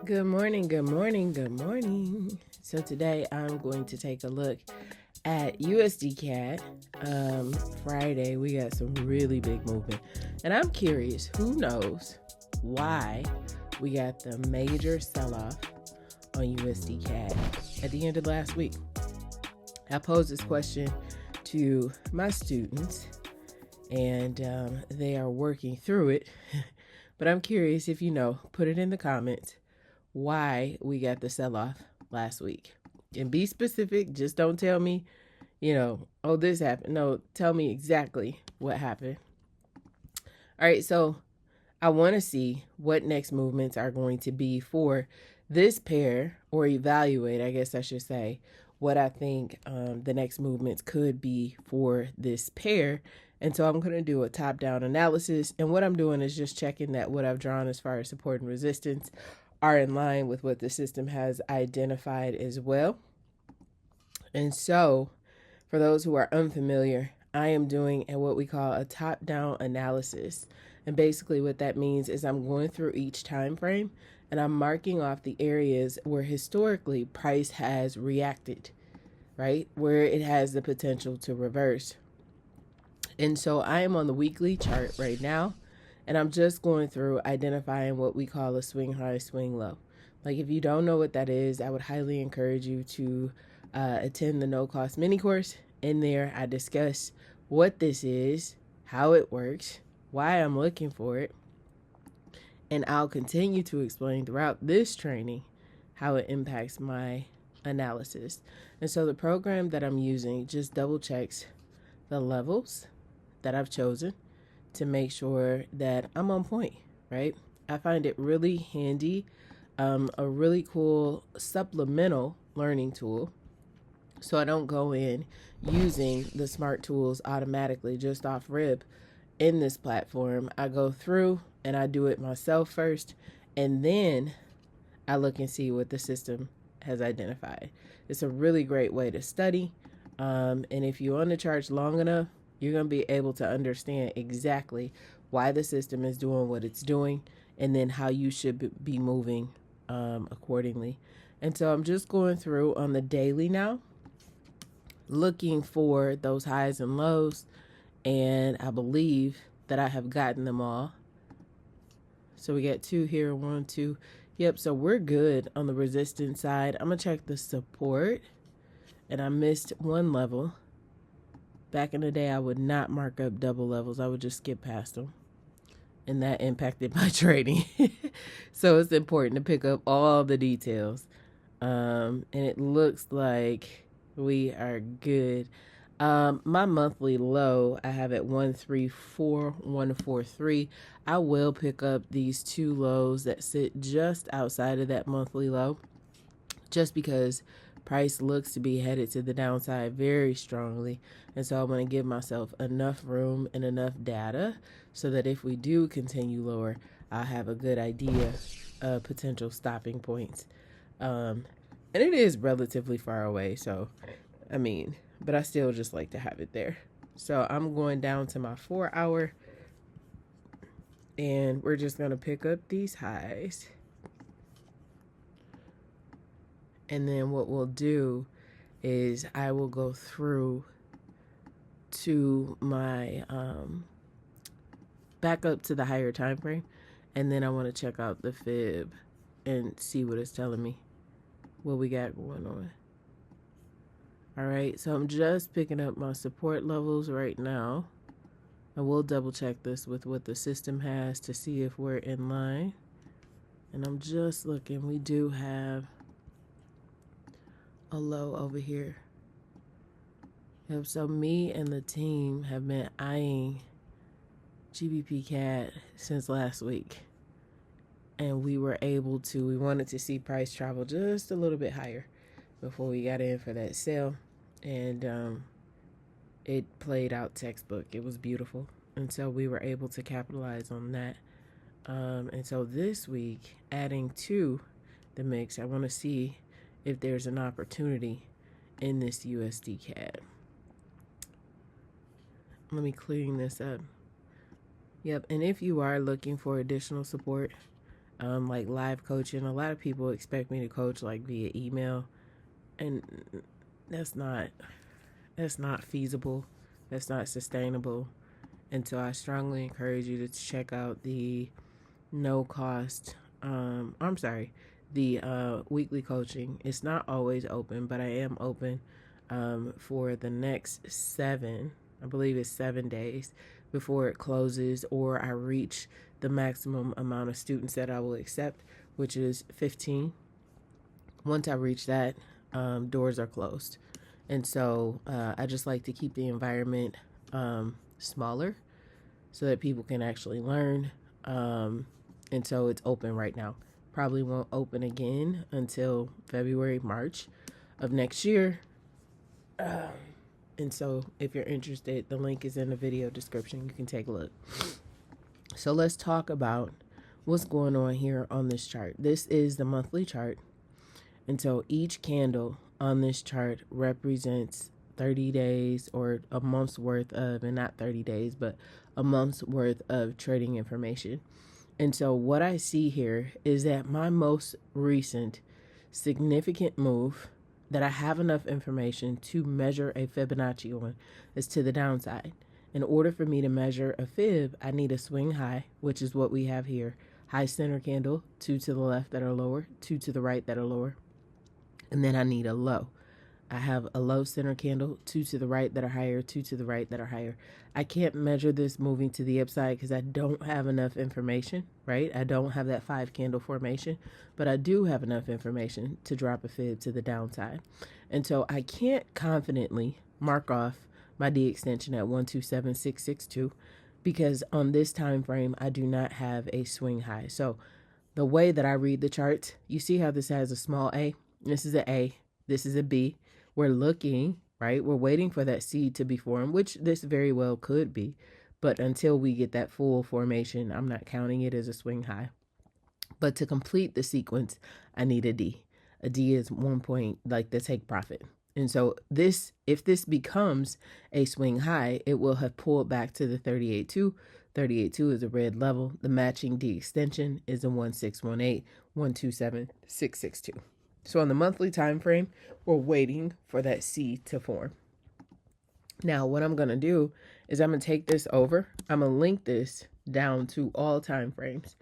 Good morning, good morning, good morning. So today I'm going to take a look at USDCAD. Friday we got some really big movement, and I'm curious, who knows why we got the major sell-off on USDCAD at the end of last week? I posed this question to my students, and they are working through it. But I'm curious if you know, put it in the comments why we got the sell-off last week. And be specific, just don't tell me, oh, this happened. No, tell me exactly what happened. All right, so I want to see what next movements are going to be for this pair, or evaluate, I guess I should say, what I think the next movements could be for this pair. And so I'm going to do a top-down analysis. And what I'm doing is just checking that what I've drawn as far as support and resistance are in line with what the system has identified as well. And so, for those who are unfamiliar, I am doing what we call a top-down analysis. And basically what that means is I'm going through each time frame and I'm marking off the areas where historically price has reacted, right? Where it has the potential to reverse. And so I am on the weekly chart right now, and I'm just going through identifying what we call a swing high, swing low. Like, if you don't know what that is, I would highly encourage you to attend the no-cost mini course. In there, I discuss what this is, how it works, why I'm looking for it, and I'll continue to explain throughout this training how it impacts my analysis. And so the program that I'm using just double checks the levels that I've chosen to make sure that I'm on point, right? I find it really handy, a really cool supplemental learning tool. So I don't go in using the smart tools automatically just off rip in this platform. I go through and I do it myself first, and then I look and see what the system has identified. It's a really great way to study. And if you're on the charts long enough, you're going to be able to understand exactly why the system is doing what it's doing, and then how you should be moving accordingly. And so I'm just going through on the daily now, looking for those highs and lows, and I believe that I have gotten them all. So we got 2 here, 1, 2. Yep, so we're good on the resistance side. I'm going to check the support, and I missed one level. Back in the day, I would not mark up double levels. I would just skip past them. And that impacted my trading. So it's important to pick up all the details. And it looks like we are good. My monthly low, I have at 134,143. I will pick up these 2 lows that sit just outside of that monthly low, just because price looks to be headed to the downside very strongly. And so I'm going to give myself enough room and enough data so that if we do continue lower, I'll have a good idea of potential stopping points. And it is relatively far away, so but I still just like to have it there. So I'm going down to my 4 hour, and we're just going to pick up these highs. And then what we'll do is I will go through to my back up to the higher time frame, and then I want to check out the fib and see what it's telling me, what we got going on. All right, so I'm just picking up my support levels right now, and we'll double check this with what the system has to see if we're in line. And I'm just looking, we do have a low over here. Yep, so me and the team have been eyeing GBP CAD since last week, and we wanted to see price travel just a little bit higher before we got in for that sale, and it played out textbook. It was beautiful, and so we were able to capitalize on that. And so this week, adding to the mix, I want to see if there's an opportunity in this USDCAD. Let me clean this up. Yep, and if you are looking for additional support, like live coaching. A lot of people expect me to coach like via email, and that's not feasible. That's not sustainable. And so I strongly encourage you to check out the no cost, the weekly coaching. It's not always open, but I am open for the next I believe it's 7 days before it closes, or I reach the maximum amount of students that I will accept, which is 15. Once I reach that, doors are closed. And so I just like to keep the environment smaller so that people can actually learn. And so it's open right now. Probably won't open again until February, March of next year. And so if you're interested, the link is in the video description. You can take a look. So let's talk about what's going on here on this chart. This is the monthly chart. And so each candle on this chart represents 30 days or a month's worth of, and not 30 days, but a month's worth of trading information. And so what I see here is that my most recent significant move that I have enough information to measure a Fibonacci on is to the downside. In order for me to measure a fib, I need a swing high, which is what we have here. High center candle, 2 to the left that are lower, 2 to the right that are lower. And then I need a low. I have a low center candle, 2 to the right that are higher, 2 to the right that are higher. I can't measure this moving to the upside because I don't have enough information, right? I don't have that 5 candle formation, but I do have enough information to drop a fib to the downside. And so I can't confidently mark off my D extension at 127662 because on this time frame, I do not have a swing high. So the way that I read the charts, you see how this has a small a? This is an A, this is a B. We're looking, right? We're waiting for that seed to be formed, which this very well could be. But until we get that full formation, I'm not counting it as a swing high. But to complete the sequence, I need a D. A D is 1 point, like the take profit. And so this, if this becomes a swing high, it will have pulled back to the 38.2. 38.2 is a red level. The matching D extension is a 1618, 127662. So on the monthly time frame, we're waiting for that C to form. Now, what I'm going to do is I'm going to take this over. I'm going to link this down to all time frames.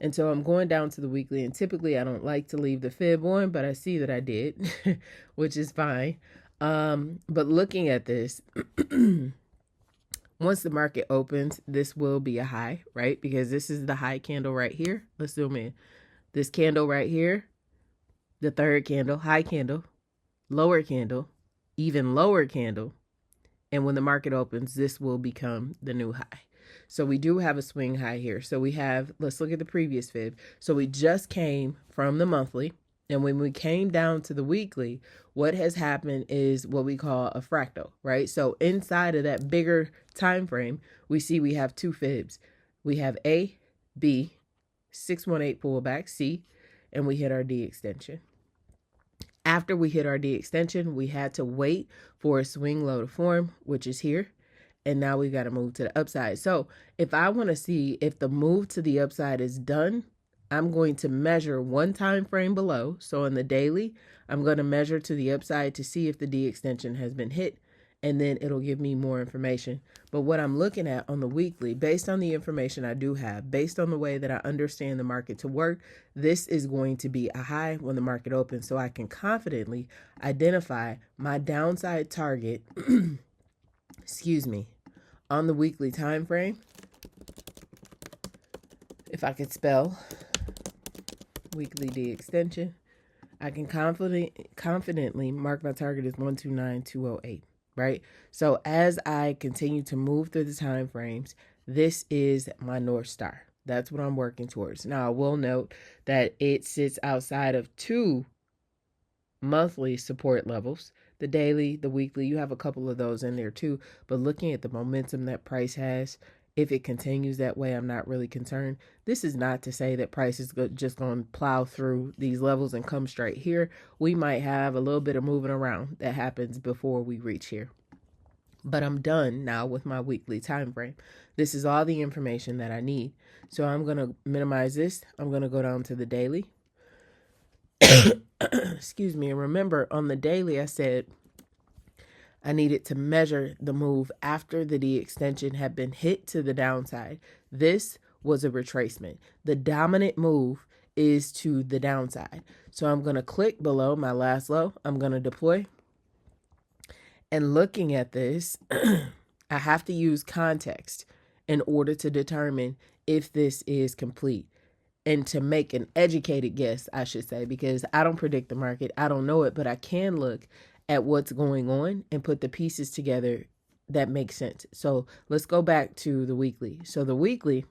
And so I'm going down to the weekly, and typically I don't like to leave the fib on, but I see that I did, which is fine. But looking at this, once the market opens, this will be a high, right? Because this is the high candle right here. Let's zoom in. This candle right here. The third candle, high candle, lower candle, even lower candle. And when the market opens, this will become the new high. So we do have a swing high here. So we have, let's look at the previous fib. So we just came from the monthly. And when we came down to the weekly, what has happened is what we call a fractal, right? So inside of that bigger time frame, we see we have 2 fibs. We have A, B, 618 pullback, C, and we hit our D extension. After we hit our D extension, we had to wait for a swing low to form, which is here. And now we got to move to the upside. So if I want to see if the move to the upside is done, I'm going to measure 1 time frame below. So in the daily, I'm going to measure to the upside to see if the D extension has been hit. And then it'll give me more information. But what I'm looking at on the weekly, based on the information I do have, based on the way that I understand the market to work, this is going to be a high when the market opens. So I can confidently identify my downside target, excuse me, on the weekly time frame. If I could spell weekly D extension, I can confidently mark my target as 129208. Right? So as I continue to move through the time frames, this is my North Star. That's what I'm working towards. Now, I will note that it sits outside of 2 monthly support levels. The daily, the weekly, you have a couple of those in there too. But looking at the momentum that price has, if it continues that way, I'm not really concerned. This is not to say that price is just going to plow through these levels and come straight here. We might have a little bit of moving around that happens before we reach here. But I'm done now with my weekly time frame. This is all the information that I need. So I'm going to minimize this. I'm going to go down to the daily. Excuse me. And remember, on the daily, I said I needed to measure the move after the D extension had been hit to the downside. This was a retracement. The dominant move is to the downside. So I'm going to click below my last low. I'm going to deploy. And looking at this, I have to use context in order to determine if this is complete and to make an educated guess, I should say, because I don't predict the market. I don't know it, but I can look at what's going on and put the pieces together that make sense. So let's go back to the weekly. So the weekly,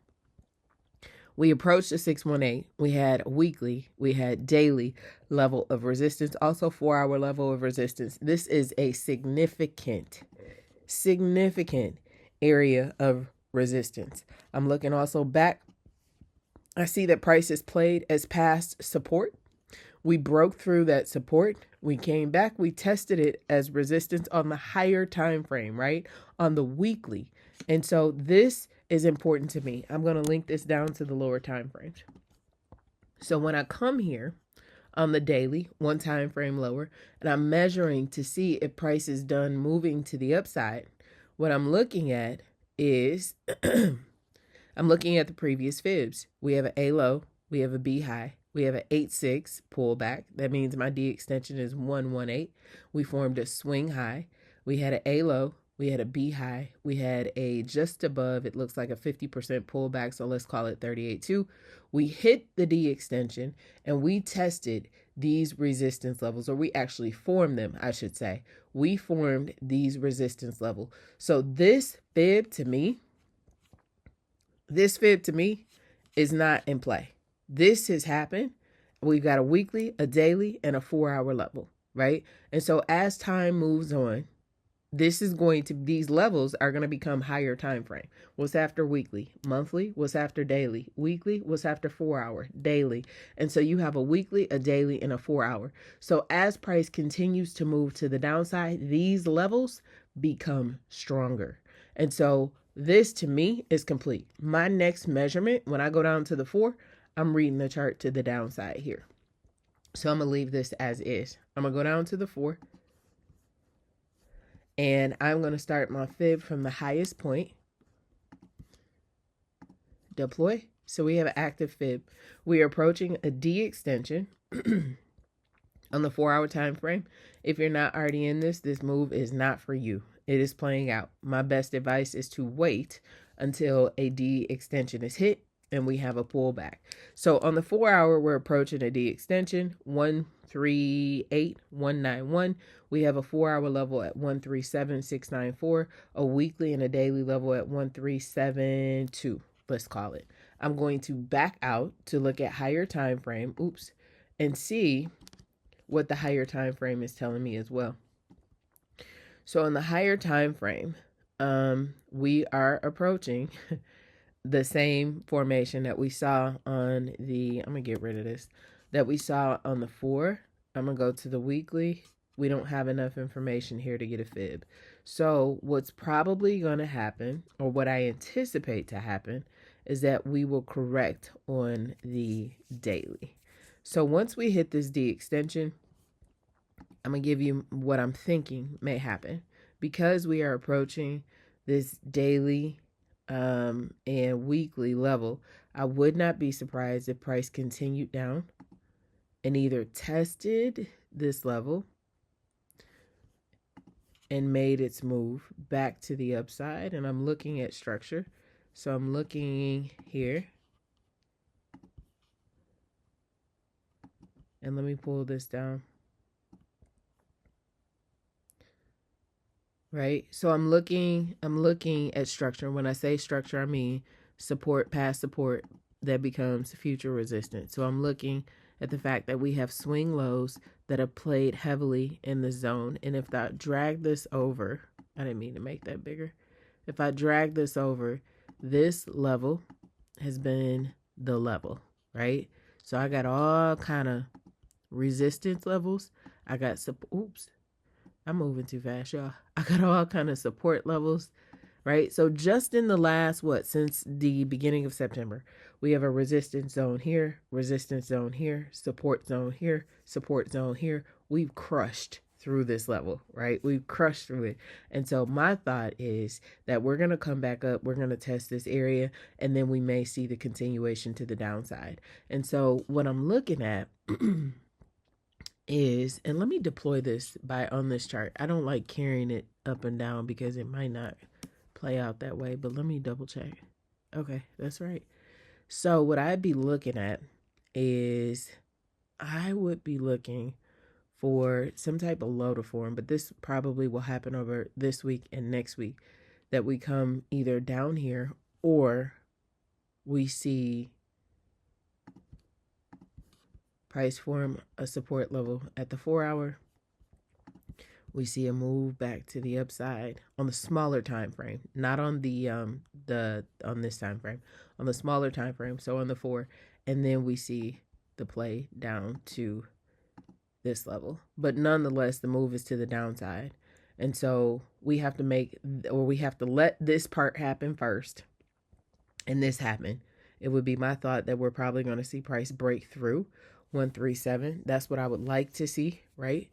we approached the 618. We had weekly, we had daily level of resistance, also 4-hour level of resistance. This is a significant area of resistance. I'm looking also back. I see that prices played as past support. We broke through that support. We came back. We tested it as resistance on the higher time frame, right? On the weekly. And so this is important to me. I'm going to link this down to the lower time frames. So when I come here on the daily, one time frame lower, and I'm measuring to see if price is done moving to the upside, what I'm looking at is I'm looking at the previous fibs. We have an A low, we have a B high, we have an 8-6 pullback. That means my D extension is 118. We formed a swing high. We had an A low, we had a B high, we had a just above, it looks like a 50% pullback, so let's call it 38.2. We hit the D extension and we tested these resistance levels, or we actually formed them, I should say. We formed these resistance levels. So this fib to me is not in play. This has happened. We've got a weekly, a daily, and a 4-hour level, right? And so as time moves on, these levels are going to become higher time frame. What's after weekly? Monthly? What's after daily? Weekly? What's after 4-hour? Daily. And so you have a weekly, a daily, and a 4-hour. So as price continues to move to the downside, these levels become stronger. And so this to me is complete. My next measurement, when I go down to the 4, I'm reading the chart to the downside here. So I'm going to leave this as is. I'm going to go down to the 4. And I'm going to start my fib from the highest point. Deploy. So we have an active fib. We are approaching a D extension on the 4-hour time frame. If you're not already in this move is not for you. It is playing out. My best advice is to wait until a D extension is hit and we have a pullback. So on the 4-hour, we're approaching a D extension, 138,191. We have a 4-hour level at 137,694, a weekly and a daily level at 137,2. Let's call it. I'm going to back out to look at higher time frame, and see what the higher time frame is telling me as well. So on the higher time frame, we are approaching the same formation that we saw on the, I'm going to get rid of this, that we saw on the 4. I'm going to go to the weekly. We don't have enough information here to get a fib. So what's probably going to happen, or what I anticipate to happen, is that we will correct on the daily. So once we hit this D extension, I'm going to give you what I'm thinking may happen. Because we are approaching this daily and weekly level, I would not be surprised if price continued down and either tested this level and made its move back to the upside. And I'm looking at structure. So I'm looking here. And let me pull this down. Right? So I'm looking at structure. When I say structure, I mean support, past support that becomes future resistance. So I'm looking at the fact that we have swing lows that have played heavily in the zone. And if I drag this over, I didn't mean to make that bigger. If I drag this over, this level has been the level, right? So I got all kind of resistance levels. I got I'm moving too fast, y'all. I got all kind of support levels, right? So just in the last, since the beginning of September, we have a resistance zone here, resistance zone here, support zone here, support zone here. We've crushed through this level, right? We've crushed through it. And so my thought is that we're going to come back up, we're going to test this area, and then we may see the continuation to the downside. And so what I'm looking at is, and let me deploy this on this chart. I don't like carrying it up and down because it might not play out that way, but let me double check. Okay, that's right. So what I'd be looking at is I would be looking for some type of low to form, but this probably will happen over this week and next week, that we come either down here or we see price form a support level at the 4 hour. We see a move back to the upside on the smaller time frame, not on the on this time frame, on the smaller time frame, so on the 4, and then we see the play down to this level. But nonetheless, the move is to the downside. And so we have to let this part happen first, and this happen. It would be my thought that we're probably going to see price break through 137. That's what I would like to see, right?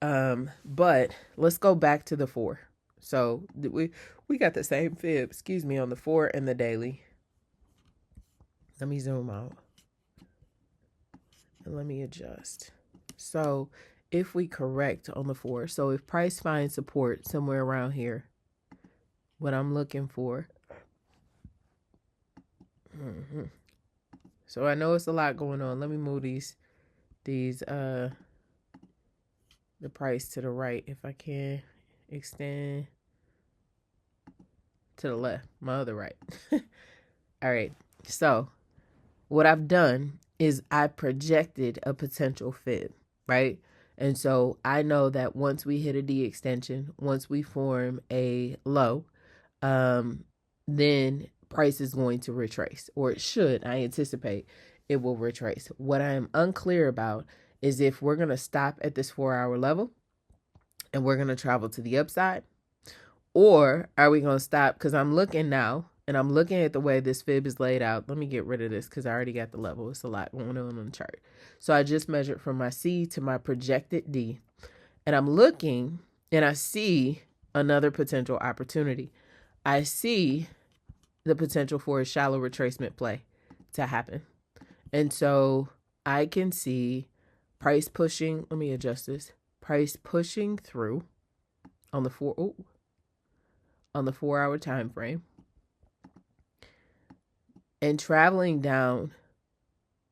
But let's go back to the 4. So we got the same fib, on the 4 and the daily. Let me zoom out and let me adjust. So if we correct on the 4, so if price finds support somewhere around here, what I'm looking for. So I know it's a lot going on. Let me move the price to the right if I can, extend to the left, my other right. All right. So what I've done is I projected a potential fib, right? And so I know that once we hit a D extension, once we form a low, then price is going to retrace, or it should. I anticipate it will retrace. What I am unclear about is if we're going to stop at this 4 hour level and we're going to travel to the upside, or are we going to stop? Because I'm looking now and I'm looking at the way this fib is laid out. Let me get rid of this because I already got the level. It's a lot going on the chart. So I just measured from my C to my projected D, and I'm looking and I see another potential opportunity. I see the potential for a shallow retracement play to happen. And so I can see price pushing, let me adjust this, price pushing through on the 4 hour time frame and traveling down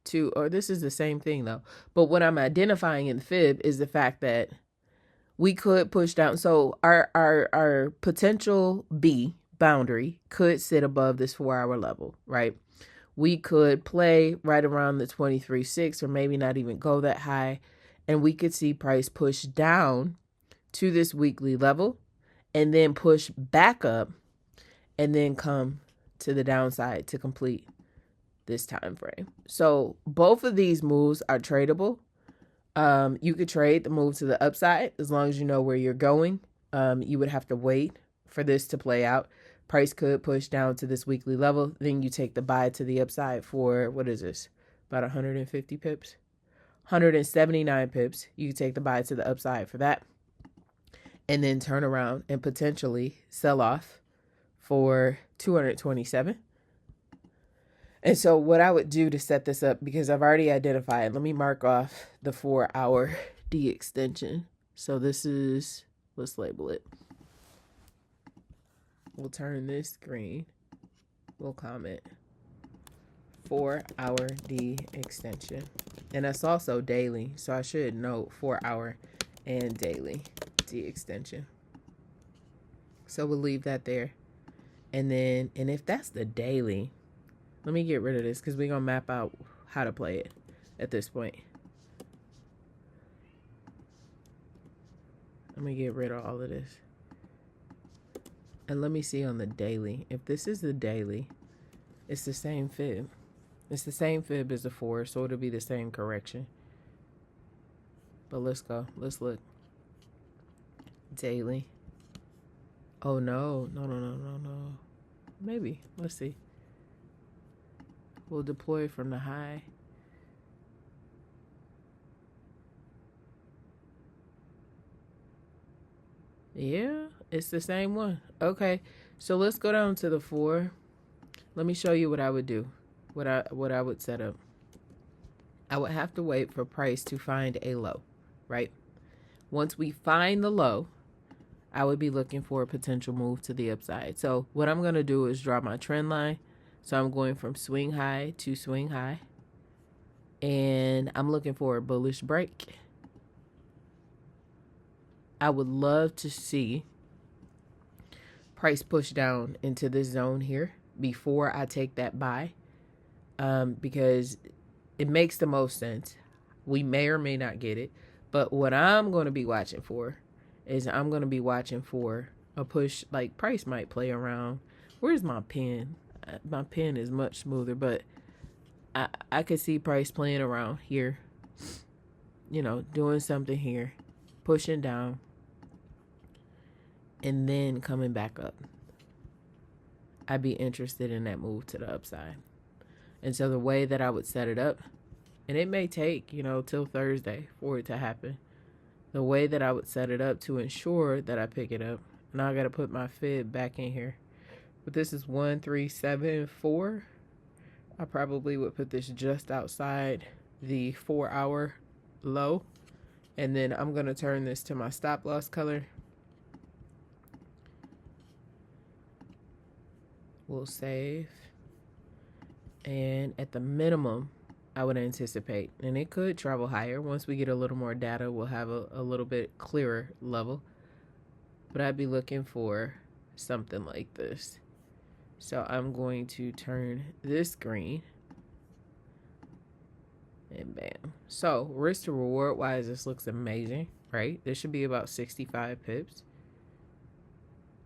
to, or this is the same thing though, but what I'm identifying in the fib is the fact that we could push down. So our potential B boundary could sit above this 4 hour level, right? We could play right around the 23.6 or maybe not even go that high, and we could see price push down to this weekly level and then push back up and then come to the downside to complete this time frame. So both of these moves are tradable. You could trade the move to the upside as long as you know where you're going. You would have to wait for this to play out. Price could push down to this weekly level. Then you take the buy to the upside for, what is this? About 150 pips? 179 pips. You could take the buy to the upside for that. And then turn around and potentially sell off for 227. And so what I would do to set this up, because I've already identified, let me mark off the 4 hour D extension. So this is, let's label it. We'll turn this green. We'll comment 4 hour D extension. And that's also daily. So I should note 4 hour and daily D extension. So we'll leave that there. And if that's the daily, let me get rid of this because we're going to map out how to play it at this point. Let me get rid of all of this. And let me see on the daily. If this is the daily, it's the same fib. It's the same fib as the 4, so it'll be the same correction. But let's go. Let's look. Daily. Oh, no. No. Maybe. Let's see. We'll deploy from the high. Yeah, it's the same one. Okay, so let's go down to the 4. Let me show you what I would do, what I would set up. I would have to wait for price to find a low, right? Once we find the low, I would be looking for a potential move to the upside. So what I'm going to do is draw my trend line. So I'm going from swing high to swing high. And I'm looking for a bullish break. I would love to see price push down into this zone here before I take that buy, because it makes the most sense. We may or may not get it, but what I'm going to be watching for is I'm going to be watching for a push. Like price might play around. Where's my pen? My pen is much smoother, but I could see price playing around here, you know, doing something here, pushing down, and then coming back up. I'd be interested in that move to the upside. And so the way that I would set it up, and it may take, you know, till Thursday for it to happen. The way that I would set it up to ensure that I pick it up. Now I got to put my fib back in here. But this is 1374. I probably would put this just outside the 4-hour low. And then I'm going to turn this to my stop loss color. We'll save. And at the minimum, I would anticipate, and it could travel higher. Once we get a little more data, we'll have a little bit clearer level. But I'd be looking for something like this. So I'm going to turn this green. And bam. So risk to reward wise, this looks amazing, right? This should be about 65 pips.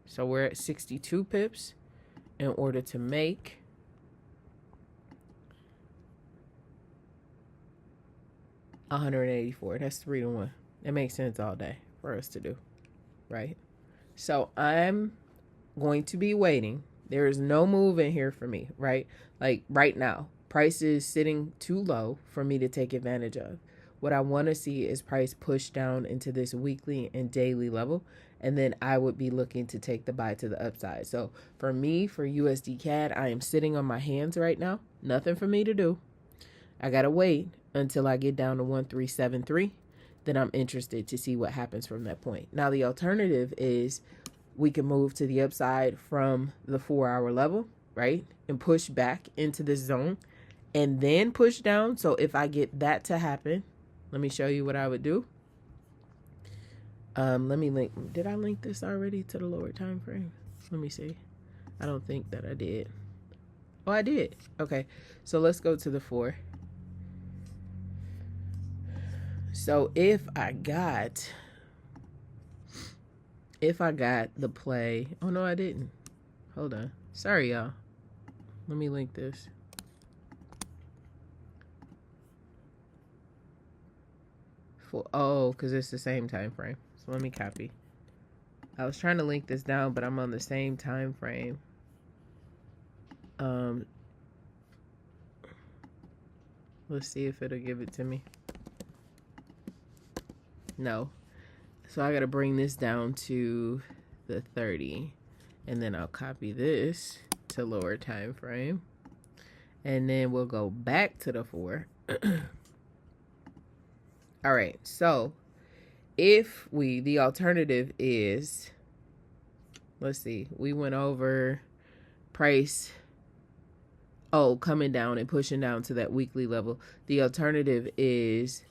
So we're at 62 pips in order to make $184. That's 3 to 1. It makes sense all day for us to do, right? So I'm going to be waiting. There is no move in here for me, right? Like right now, price is sitting too low for me to take advantage of. What I want to see is price push down into this weekly and daily level, and then I would be looking to take the buy to the upside. So for me, for USDCAD, I am sitting on my hands right now. Nothing for me to do. I got to wait until I get down to 1373. Then I'm interested to see what happens from that point. Now, the alternative is we can move to the upside from the 4-hour level, right? And push back into this zone and then push down. So if I get that to happen, let me show you what I would do. Let me link. Did I link this already to the lower time frame? Let me see. I don't think that I did. Oh, I did. Okay. So let's go to the 4. So if I got the play, oh no, I didn't. Hold on. Sorry, y'all. Let me link this. Because it's the same time frame. So let me copy. I was trying to link this down, but I'm on the same time frame. Let's see if it'll give it to me. No. So I got to bring this down to the 30. And then I'll copy this to lower time frame. And then we'll go back to the 4. All right. So if the alternative is, let's see, we went over price, coming down and pushing down to that weekly level. The alternative is,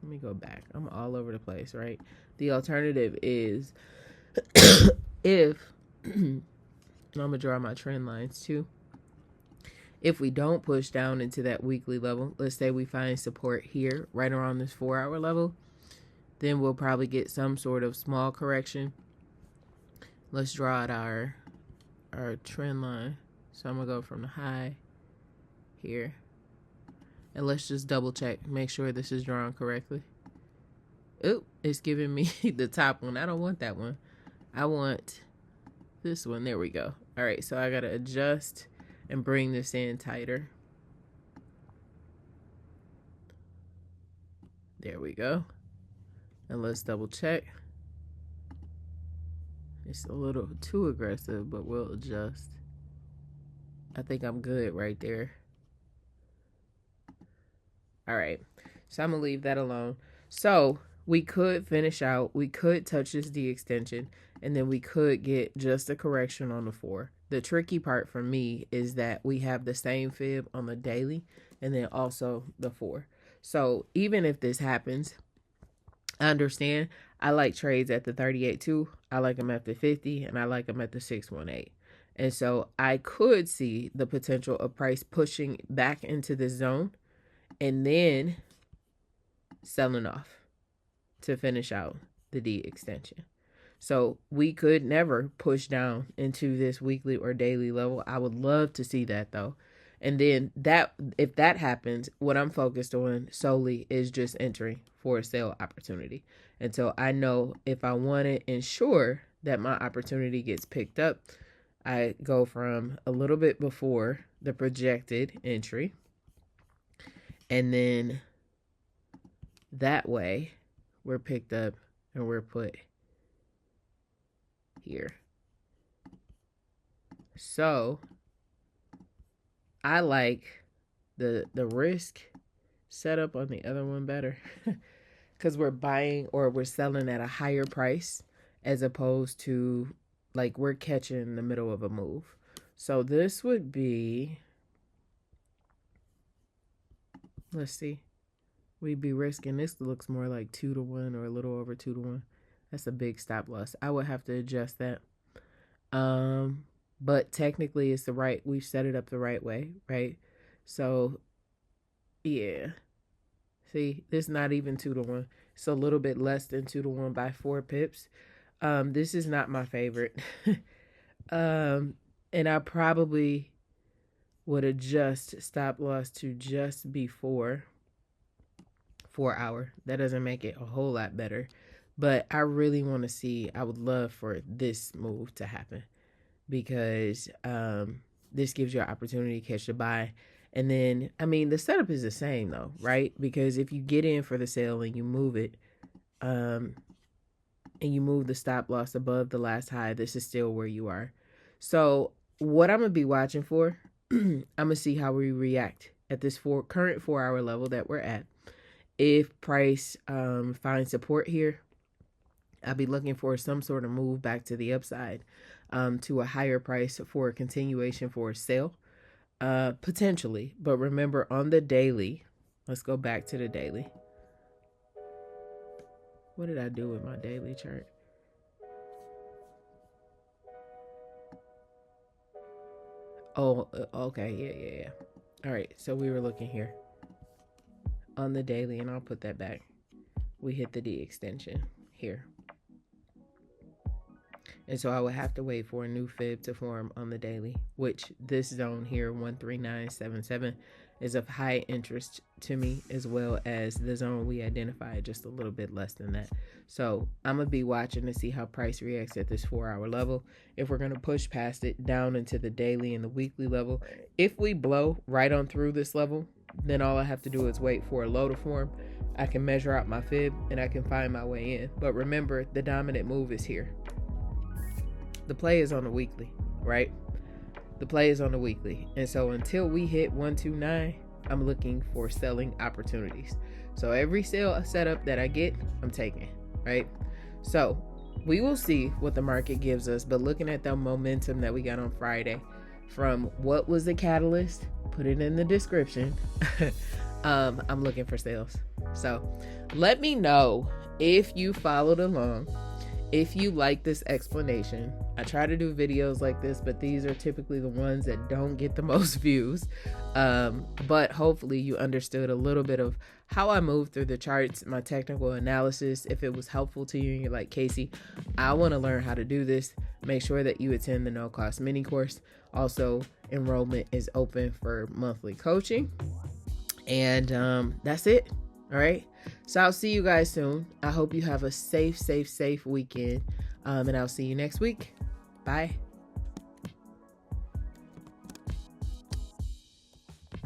let me go back. I'm all over the place, right? The alternative is if, I'm going to draw my trend lines too. If we don't push down into that weekly level, let's say we find support here, right around this 4-hour level, then we'll probably get some sort of small correction. Let's draw out our trend line. So I'm going to go from the high here. And let's just double check, make sure this is drawn correctly. Oop, it's giving me the top one. I don't want that one. I want this one. There we go. All right, so I got to adjust and bring this in tighter. There we go. And let's double check. It's a little too aggressive, but we'll adjust. I think I'm good right there. All right, so I'm gonna leave that alone. So we could finish out, we could touch this D extension, and then we could get just a correction on the 4. The tricky part for me is that we have the same fib on the daily and then also the 4. So even if this happens, I understand. I like trades at the 38 too. I like them at the 50, and I like them at the 618. And so I could see the potential of price pushing back into the zone and then selling off to finish out the D extension. So we could never push down into this weekly or daily level. I would love to see that though. And then if that happens, what I'm focused on solely is just entering for a sale opportunity. And so I know if I want to ensure that my opportunity gets picked up, I go from a little bit before the projected entry. And then that way we're picked up and we're put here. So I like the risk setup on the other one better because we're buying or we're selling at a higher price as opposed to like we're catching the middle of a move. So this would be, let's see, we'd be risking, this looks more like 2 to 1 or a little over 2 to 1. That's a big stop loss. I would have to adjust that. But technically it's we've set it up the right way, right? So yeah, see, this is not even 2 to 1. It's a little bit less than 2 to 1 by 4 pips. This is not my favorite. And I probably would adjust stop loss to just before 4 hour. That doesn't make it a whole lot better, but I really want to see, I would love for this move to happen because this gives you an opportunity to catch the buy. And then, I mean, the setup is the same though, right? Because if you get in for the sale and you move it, and you move the stop loss above the last high, this is still where you are. So what I'm going to be watching for, I'm going to see how we react at this current 4 hour level that we're at. If price finds support here, I'll be looking for some sort of move back to the upside to a higher price for a continuation for a sale, potentially. But remember on the daily, let's go back to the daily. What did I do with my daily chart? Oh, okay. Yeah. All right. So we were looking here on the daily, and I'll put that back. We hit the D extension here. And so I would have to wait for a new fib to form on the daily, which this zone here, 13977, is of high interest to me, as well as the zone we identified just a little bit less than that. So I'm going to be watching to see how price reacts at this 4 hour level. If we're going to push past it down into the daily and the weekly level, if we blow right on through this level, then all I have to do is wait for a low to form. I can measure out my fib and I can find my way in. But remember, the dominant move is here. The play is on the weekly, right? The play is on the weekly. And so until we hit 129, I'm looking for selling opportunities. So every sale setup that I get, I'm taking, right? So we will see what the market gives us. But looking at the momentum that we got on Friday, from what was the catalyst, put it in the description. I'm looking for sales. So let me know if you followed along. If you like this explanation, I try to do videos like this, but these are typically the ones that don't get the most views. But hopefully you understood a little bit of how I move through the charts, my technical analysis. If it was helpful to you and you're like, Kaci, I want to learn how to do this, make sure that you attend the no-cost mini course. Also, enrollment is open for monthly coaching. And that's it. All right. So I'll see you guys soon. I hope you have a safe weekend. And I'll see you next week. Bye.